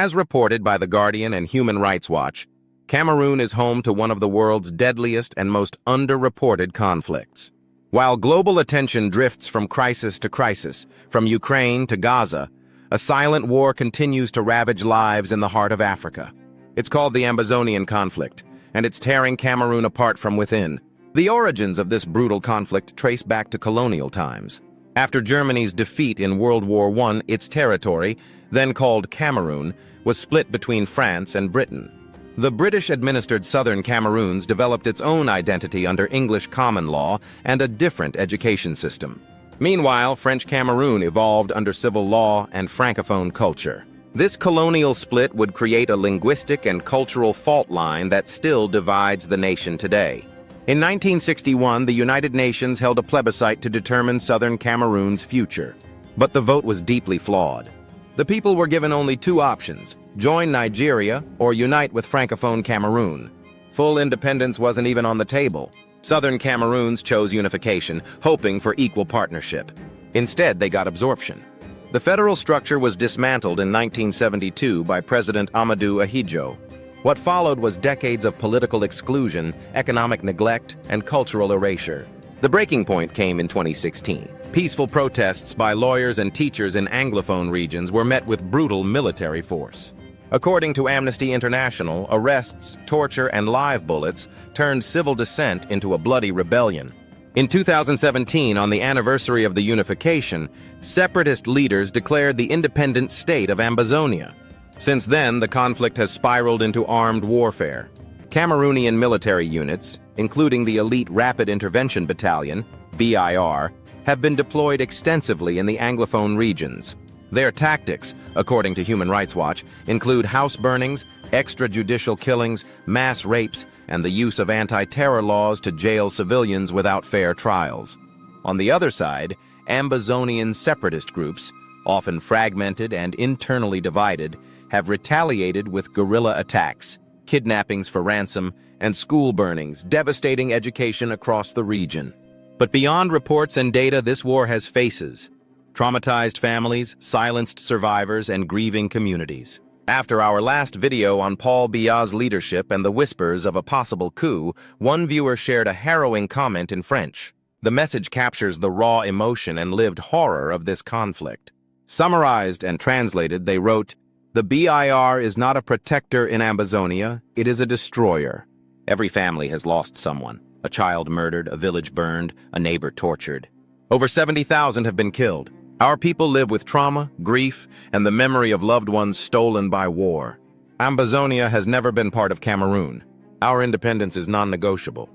As reported by The Guardian and Human Rights Watch, Cameroon is home to one of the world's deadliest and most underreported conflicts. While global attention drifts from crisis to crisis, from Ukraine to Gaza, a silent war continues to ravage lives in the heart of Africa. It's called the Ambazonian Conflict, and it's tearing Cameroon apart from within. The origins of this brutal conflict trace back to colonial times. After Germany's defeat in World War I, its territory, then called Cameroon, was split between France and Britain. The British-administered southern Cameroons developed its own identity under English common law and a different education system. Meanwhile, French Cameroon evolved under civil law and Francophone culture. This colonial split would create a linguistic and cultural fault line that still divides the nation today. In 1961, the United Nations held a plebiscite to determine southern Cameroon's future. But the vote was deeply flawed. The people were given only two options: join Nigeria or unite with Francophone Cameroon. Full independence wasn't even on the table. Southern Cameroons chose unification, hoping for equal partnership. Instead, they got absorption. The federal structure was dismantled in 1972 by President Amadou Ahidjo. What followed was decades of political exclusion, economic neglect, and cultural erasure. The breaking point came in 2016. Peaceful protests by lawyers and teachers in Anglophone regions were met with brutal military force. According to Amnesty International, arrests, torture, and live bullets turned civil dissent into a bloody rebellion. In 2017, on the anniversary of the unification, separatist leaders declared the independent state of Ambazonia. Since then, the conflict has spiraled into armed warfare. Cameroonian military units, including the elite Rapid Intervention Battalion, BIR, have been deployed extensively in the Anglophone regions. Their tactics, according to Human Rights Watch, include house burnings, extrajudicial killings, mass rapes, and the use of anti-terror laws to jail civilians without fair trials. On the other side, Ambazonian separatist groups, often fragmented and internally divided, have retaliated with guerrilla attacks, kidnappings for ransom, and school burnings, devastating education across the region. But beyond reports and data, this war has faces: traumatized families, silenced survivors, and grieving communities. After our last video on Paul Biya's leadership and the whispers of a possible coup, one viewer shared a harrowing comment in French. The message captures the raw emotion and lived horror of this conflict. Summarized and translated, they wrote, "The BIR is not a protector in Ambazonia, it is a destroyer. Every family has lost someone. A child murdered, a village burned, a neighbor tortured. Over 70,000 have been killed. Our people live with trauma, grief, and the memory of loved ones stolen by war. Ambazonia has never been part of Cameroon. Our independence is non-negotiable."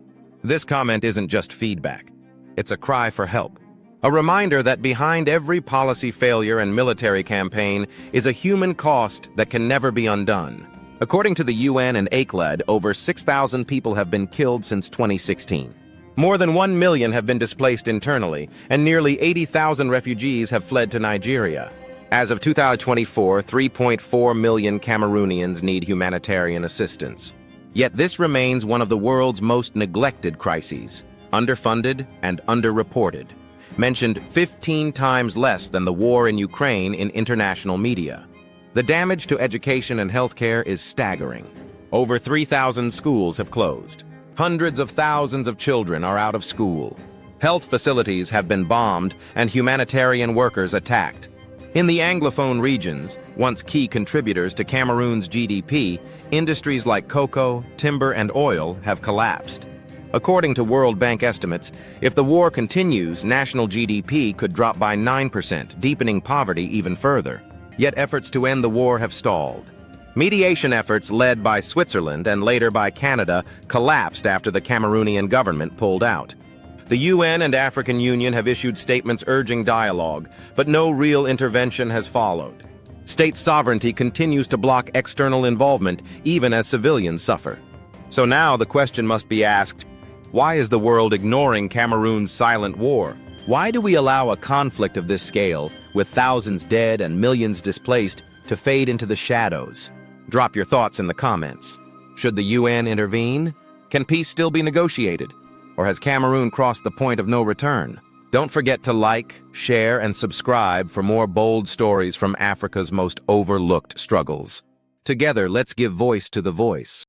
This comment isn't just feedback. It's a cry for help. A reminder that behind every policy failure and military campaign is a human cost that can never be undone. According to the UN and OCHA, over 6,000 people have been killed since 2016. More than 1 million have been displaced internally, and nearly 80,000 refugees have fled to Nigeria. As of 2024, 3.4 million Cameroonians need humanitarian assistance. Yet this remains one of the world's most neglected crises, underfunded and underreported, mentioned 15 times less than the war in Ukraine in international media. The damage to education and healthcare is staggering. Over 3,000 schools have closed. Hundreds of thousands of children are out of school. Health facilities have been bombed and humanitarian workers attacked. In the Anglophone regions, once key contributors to Cameroon's GDP, industries like cocoa, timber, and oil have collapsed. According to World Bank estimates, if the war continues, national GDP could drop by 9%, deepening poverty even further. Yet efforts to end the war have stalled. Mediation efforts led by Switzerland and later by Canada collapsed after the Cameroonian government pulled out. The UN and African Union have issued statements urging dialogue, but no real intervention has followed. State sovereignty continues to block external involvement, even as civilians suffer. So now the question must be asked, why is the world ignoring Cameroon's silent war? Why do we allow a conflict of this scale, with thousands dead and millions displaced, to fade into the shadows? Drop your thoughts in the comments. Should the UN intervene? Can peace still be negotiated? Or has Cameroon crossed the point of no return? Don't forget to like, share, and subscribe for more bold stories from Africa's most overlooked struggles. Together, let's give voice to the voice.